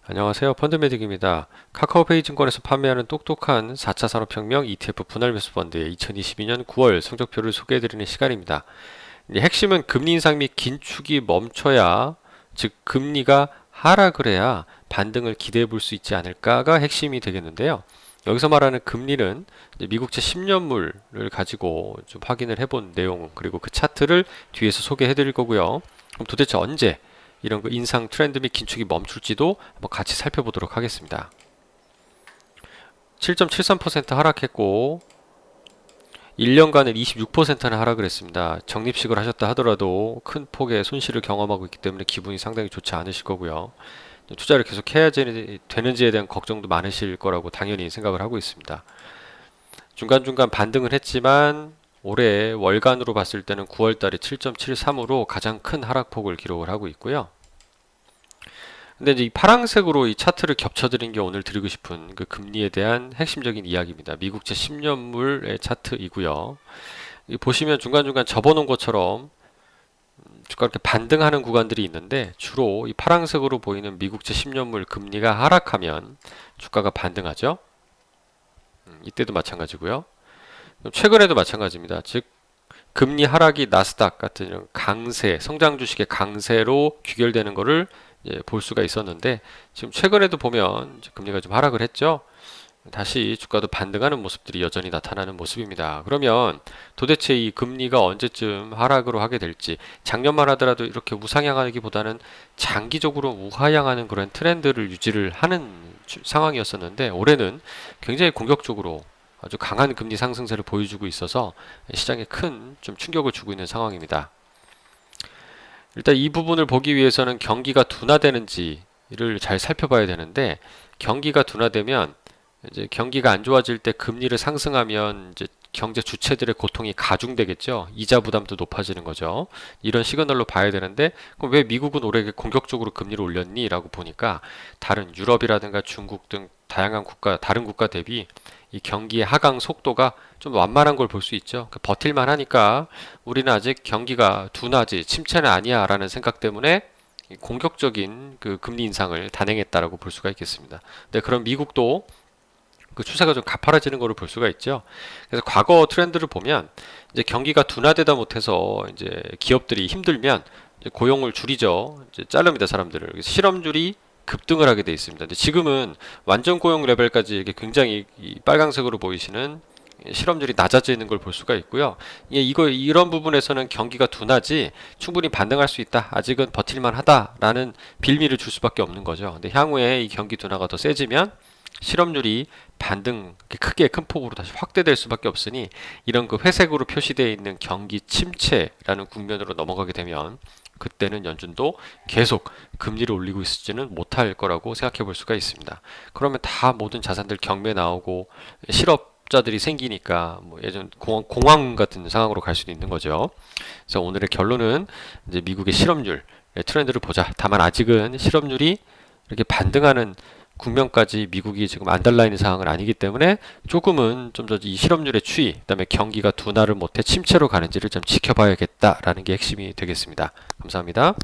안녕하세요. 펀드매직입니다. 카카오페이 증권에서 판매하는 똑똑한 4차 산업혁명 ETF 분할매수펀드의 2022년 9월 성적표를 소개해드리는 시간입니다. 핵심은 금리 인상 및 긴축이 멈춰야, 즉 금리가 하락을 해야 반등을 기대해 볼 수 있지 않을까가 핵심이 되겠는데요. 여기서 말하는 금리는 미국채 10년물을 가지고 좀 확인을 해본 내용, 그리고 그 차트를 뒤에서 소개해 드릴 거고요. 그럼 도대체 언제 이런 그 인상 트렌드 및 긴축이 멈출지도 한번 같이 살펴보도록 하겠습니다. 7.73% 하락했고 1년간은 26%나 하락을 했습니다. 적립식을 하셨다 하더라도 큰 폭의 손실을 경험하고 있기 때문에 기분이 상당히 좋지 않으실 거고요. 투자를 계속 해야 되는지에 대한 걱정도 많으실 거라고 당연히 생각을 하고 있습니다. 중간중간 반등을 했지만 올해 월간으로 봤을 때는 9월 달에 7.73으로 가장 큰 하락폭을 기록을 하고 있고요. 근데 이제 이 파란색으로 이 차트를 겹쳐드린 게 오늘 드리고 싶은 그 금리에 대한 핵심적인 이야기입니다. 미국채 10년물의 차트이고요. 보시면 중간중간 접어놓은 것처럼 주가 이렇게 반등하는 구간들이 있는데 주로 이 파란색으로 보이는 미국채 10년물 금리가 하락하면 주가가 반등하죠. 이때도 마찬가지고요. 최근에도 마찬가지입니다. 즉 금리 하락이 나스닥 같은 이런 강세, 성장 주식의 강세로 귀결되는 것을 볼 수가 있었는데 지금 최근에도 보면 금리가 좀 하락을 했죠. 다시 주가도 반등하는 모습들이 여전히 나타나는 모습입니다. 그러면 도대체 이 금리가 언제쯤 하락으로 하게 될지, 작년만 하더라도 이렇게 우상향하기보다는 장기적으로 우하향하는 그런 트렌드를 유지를 하는 상황이었었는데 올해는 굉장히 공격적으로 아주 강한 금리 상승세를 보여주고 있어서 시장에 큰 좀 충격을 주고 있는 상황입니다. 일단 이 부분을 보기 위해서는 경기가 둔화되는지를 잘 살펴봐야 되는데, 경기가 둔화되면 이제 경기가 안 좋아질 때 금리를 상승하면 이제 경제 주체들의 고통이 가중되겠죠. 이자 부담도 높아지는 거죠. 이런 시그널로 봐야 되는데, 그럼 왜 미국은 올해 공격적으로 금리를 올렸니? 라고 보니까 다른 유럽이라든가 중국 등 다양한 국가, 다른 국가 대비 이 경기의 하강 속도가 좀 완만한 걸 볼 수 있죠. 버틸만 하니까 우리는 아직 경기가 둔하지 침체는 아니야 라는 생각 때문에 공격적인 그 금리 인상을 단행했다라고 볼 수가 있겠습니다. 네, 그럼 미국도 그 추세가 좀 가파라지는 것을 볼 수가 있죠. 그래서 과거 트렌드를 보면 이제 경기가 둔화되다 못해서 이제 기업들이 힘들면 이제 고용을 줄이죠. 이제 자릅니다, 사람들을. 그래서 실업률이 급등을 하게 돼 있습니다. 근데 지금은 완전 고용 레벨까지 이게 굉장히 이 빨강색으로 보이시는 실업률이 낮아지는 걸 볼 수가 있고요. 이런 부분에서는 경기가 둔하지 충분히 반등할 수 있다. 아직은 버틸만 하다라는 빌미를 줄 수밖에 없는 거죠. 근데 향후에 이 경기 둔화가 더 세지면 실업률이 반등 크게 큰 폭으로 다시 확대될 수밖에 없으니 이런 그 회색으로 표시되어 있는 경기 침체라는 국면으로 넘어가게 되면 그때는 연준도 계속 금리를 올리고 있지는 못할 거라고 생각해 볼 수가 있습니다. 그러면 다 모든 자산들 경매 나오고 실업자들이 생기니까 뭐 예전 공황 같은 상황으로 갈 수도 있는 거죠. 그래서 오늘의 결론은 이제 미국의 실업률 트렌드를 보자. 다만 아직은 실업률이 이렇게 반등하는 국면까지 미국이 지금 안 달라 있는 상황은 아니기 때문에 조금은 좀 더 이 실업률의 추이, 그다음에 경기가 둔화를 못해 침체로 가는지를 좀 지켜봐야겠다라는 게 핵심이 되겠습니다. 감사합니다.